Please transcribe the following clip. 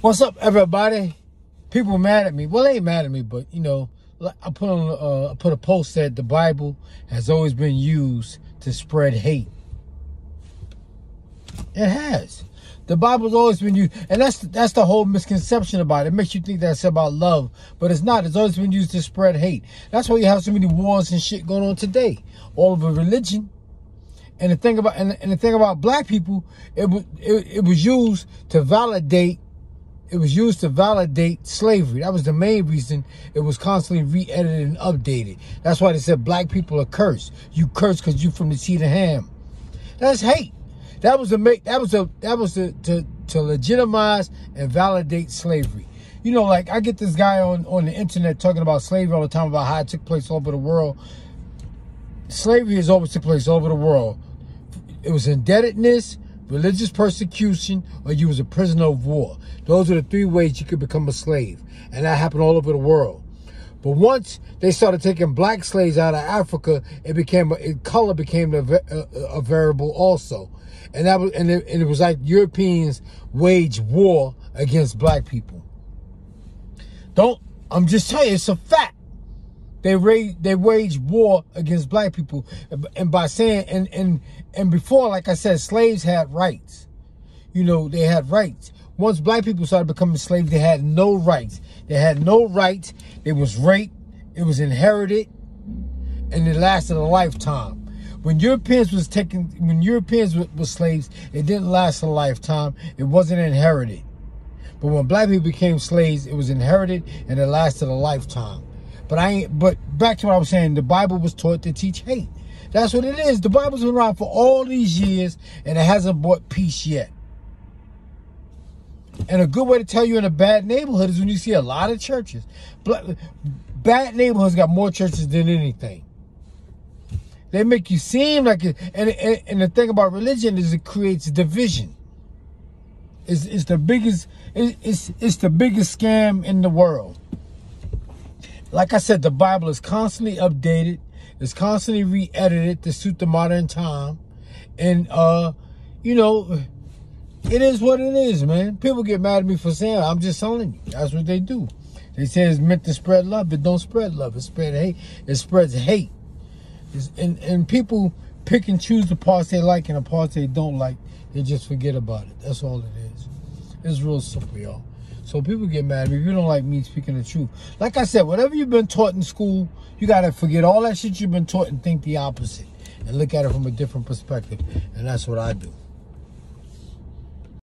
What's up, everybody? People mad at me. Well, they ain't mad at me, but you know, I put a post that the Bible has always been used to spread hate. It has. The Bible's always been used, and that's the whole misconception about it. It makes you think that it's about love, but it's not. It's always been used to spread hate. That's why you have so many wars and shit going on today, all over religion. And the thing about black people, it was used to validate. It was used to validate slavery. That was the main reason it was constantly re-edited and updated. That's why they said black people are cursed. You cursed because you from the seed of Ham. That's hate. That was to legitimize and validate slavery. You know, like I get this guy on the internet talking about slavery all the time, about how it took place all over the world. Slavery has always took place all over the world. It was indebtedness, religious persecution, or you was a prisoner of war. Those are the three ways you could become a slave. And that happened all over the world. But once they started taking black slaves out of Africa, color became a variable also. And it was like Europeans waged war against black people. I'm just telling you, it's a fact. They waged war against black people. And by saying, and before, like I said, slaves had rights. You know, they had rights. Once black people started becoming slaves, they had no rights. They had no rights. It was raped. It was inherited. And it lasted a lifetime. When Europeans were slaves, it didn't last a lifetime. It wasn't inherited. But when black people became slaves, it was inherited and it lasted a lifetime. But back to what I was saying, the Bible was taught to teach hate. That's what it is. The Bible's been around for all these years and it hasn't brought peace yet. And a good way to tell you in a bad neighborhood is when you see a lot of churches. Bad neighborhoods got more churches than anything. They make you seem like it. And the thing about religion is it creates division. It's the biggest scam in the world. Like I said, the Bible is constantly updated. It's constantly re-edited to suit the modern time. And, you know, it is what it is, man. People get mad at me for saying it. I'm just telling you. That's what they do. They say it's meant to spread love. It don't spread love. It spreads hate. It spreads hate. And people pick and choose the parts they like and the parts they don't like. They just forget about it. That's all it is. It's real simple, y'all. So people get mad at me if you don't like me speaking the truth. Like I said, whatever you've been taught in school, you got to forget all that shit you've been taught and think the opposite. And look at it from a different perspective. And that's what I do.